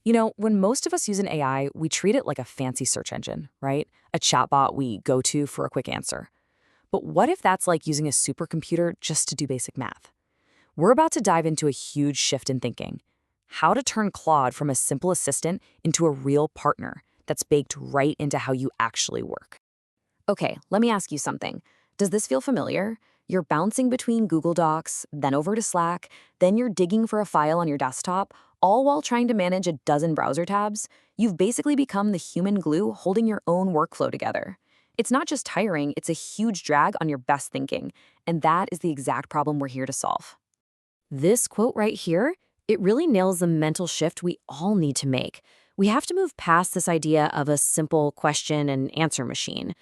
When most of us use an AI, we treat it like a fancy search engine, right? A chatbot we go to for a quick answer. But what if that's like using a supercomputer just to do basic math? We're about to dive into a huge shift in thinking. How to turn Claude from a simple assistant into a real partner that's baked right into how you actually work. Okay, let me ask you something. Does this feel familiar? You're bouncing between Google Docs, then over to Slack, then you're digging for a file on your desktop, all while trying to manage a dozen browser tabs. You've basically become the human glue holding your own workflow together. It's not just tiring, it's a huge drag on your best thinking, and that is the exact problem we're here to solve. This quote right here, it really nails the mental shift we all need to make. We have to move past this idea of a simple question and answer machine.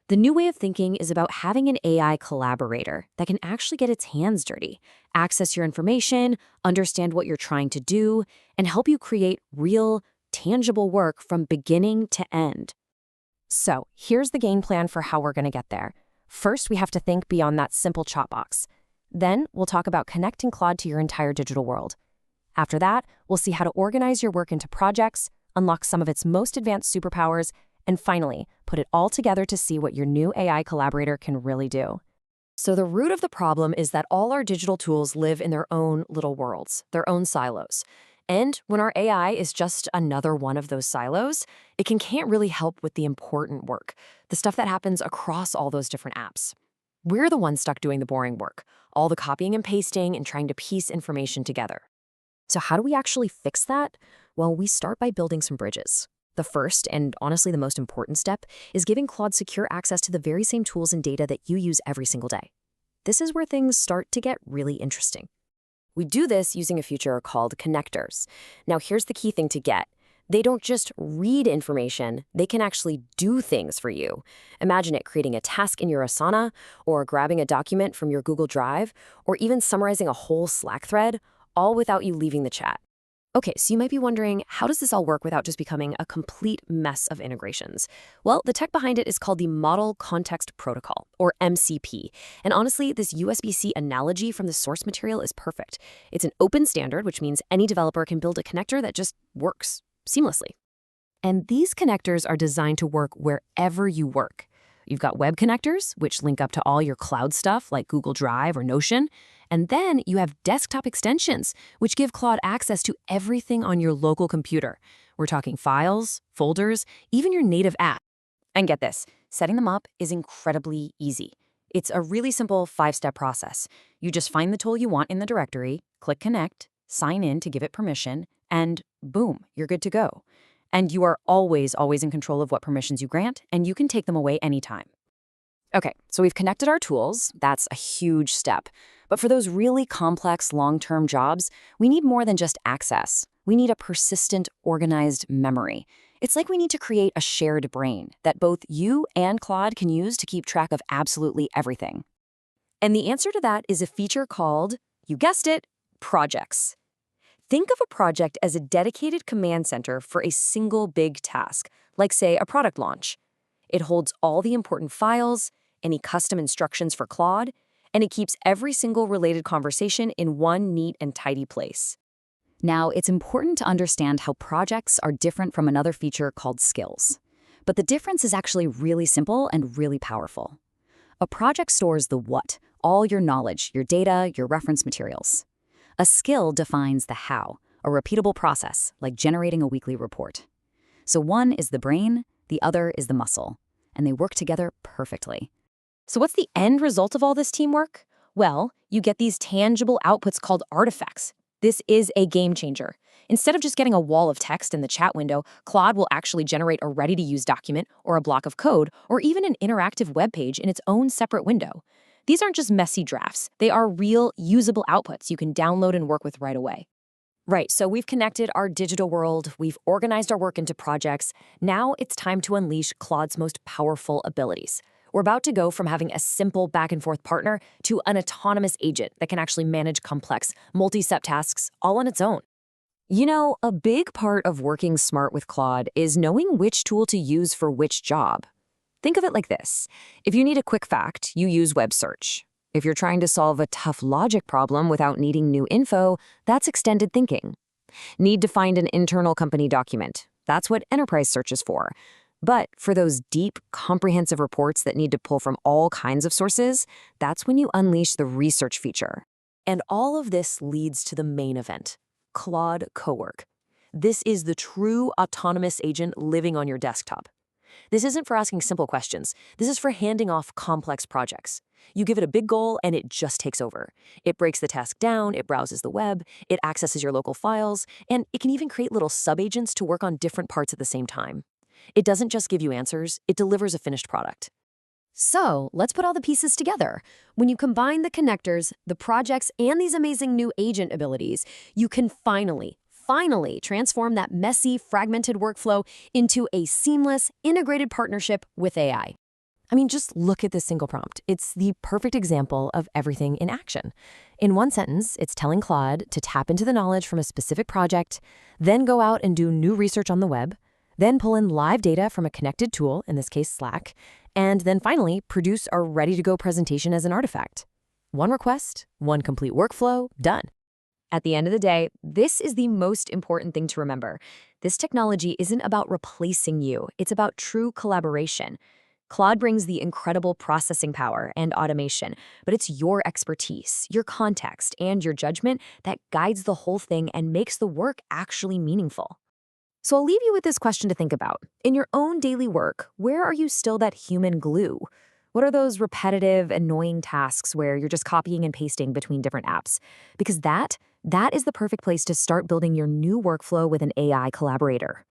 The new way of thinking is about having an AI collaborator that can actually get its hands dirty, access your information, understand what you're trying to do, and help you create real, tangible work from beginning to end. So, here's the game plan for how we're going to get there. First, we have to think beyond that simple chat box. Then, we'll talk about connecting Claude to your entire digital world. After that, we'll see how to organize your work into projects, unlock some of its most advanced superpowers, and finally, put it all together to see what your new AI collaborator can really do. So the root of the problem is that all our digital tools live in their own little worlds, their own silos. And when our AI is just another one of those silos, can't really help with the important work, the stuff that happens across all those different apps. We're the ones stuck doing the boring work, all the copying and pasting and trying to piece information together. So how do we actually fix that? Well, we start by building some bridges. The first, and honestly the most important step, is giving Claude secure access to the very same tools and data that you use every single day. This is where things start to get really interesting. We do this using a feature called connectors. Now here's the key thing to get. They don't just read information, they can actually do things for you. Imagine it creating a task in your Asana, or grabbing a document from your Google Drive, or even summarizing a whole Slack thread, all without you leaving the chat. Okay, so you might be wondering, how does this all work without just becoming a complete mess of integrations? Well, the tech behind it is called the Model Context Protocol, or MCP. And honestly, this USB-C analogy from the source material is perfect. It's an open standard, which means any developer can build a connector that just works seamlessly. And these connectors are designed to work wherever you work. You've got web connectors, which link up to all your cloud stuff like Google Drive or Notion. And then you have desktop extensions, which give Claude access to everything on your local computer. We're talking files, folders, even your native app. And get this, setting them up is incredibly easy. It's a really simple 5-step process. You just find the tool you want in the directory, click Connect, sign in to give it permission, and boom, you're good to go. And you are always in control of what permissions you grant, and you can take them away anytime. Okay, so we've connected our tools. That's a huge step. But for those really complex long-term jobs, we need more than just access. We need a persistent, organized memory. It's like we need to create a shared brain that both you and Claude can use to keep track of absolutely everything. And the answer to that is a feature called, you guessed it, projects. Think of a project as a dedicated command center for a single big task, like, say, a product launch. It holds all the important files, any custom instructions for Claude, and it keeps every single related conversation in one neat and tidy place. Now, it's important to understand how projects are different from another feature called skills. But the difference is actually really simple and really powerful. A project stores the what, all your knowledge, your data, your reference materials. A skill defines the how, a repeatable process, like generating a weekly report. So one is the brain, the other is the muscle, and they work together perfectly. So what's the end result of all this teamwork? Well, you get these tangible outputs called artifacts. This is a game changer. Instead of just getting a wall of text in the chat window, Claude will actually generate a ready-to-use document or a block of code or even an interactive web page in its own separate window. These aren't just messy drafts. They are real, usable outputs you can download and work with right away. Right, so we've connected our digital world, we've organized our work into projects. Now it's time to unleash Claude's most powerful abilities. We're about to go from having a simple back-and-forth partner to an autonomous agent that can actually manage complex, multi-step tasks all on its own. You know, a big part of working smart with Claude is knowing which tool to use for which job. Think of it like this. If you need a quick fact, you use web search. If you're trying to solve a tough logic problem without needing new info, that's extended thinking. Need to find an internal company document. That's what enterprise search is for. But for those deep, comprehensive reports that need to pull from all kinds of sources, that's when you unleash the research feature. And all of this leads to the main event, Claude Cowork. This is the true autonomous agent living on your desktop. This isn't for asking simple questions. This is for handing off complex projects. You give it a big goal and it just takes over. It breaks the task down, it browses the web, it accesses your local files, and it can even create little sub-agents to work on different parts at the same time. It doesn't just give you answers, it delivers a finished product. So, let's put all the pieces together. When you combine the connectors, the projects, and these amazing new agent abilities, you can finally transform that messy, fragmented workflow into a seamless, integrated partnership with AI. I mean, just look at this single prompt. It's the perfect example of everything in action. In one sentence, it's telling Claude to tap into the knowledge from a specific project, then go out and do new research on the web, then pull in live data from a connected tool, in this case Slack, and then finally produce a ready-to-go presentation as an artifact. One request, one complete workflow, done. At the end of the day, this is the most important thing to remember. This technology isn't about replacing you, it's about true collaboration. Claude brings the incredible processing power and automation, but it's your expertise, your context, and your judgment that guides the whole thing and makes the work actually meaningful. So I'll leave you with this question to think about. In your own daily work, where are you still that human glue? What are those repetitive, annoying tasks where you're just copying and pasting between different apps? Because that is the perfect place to start building your new workflow with an AI collaborator.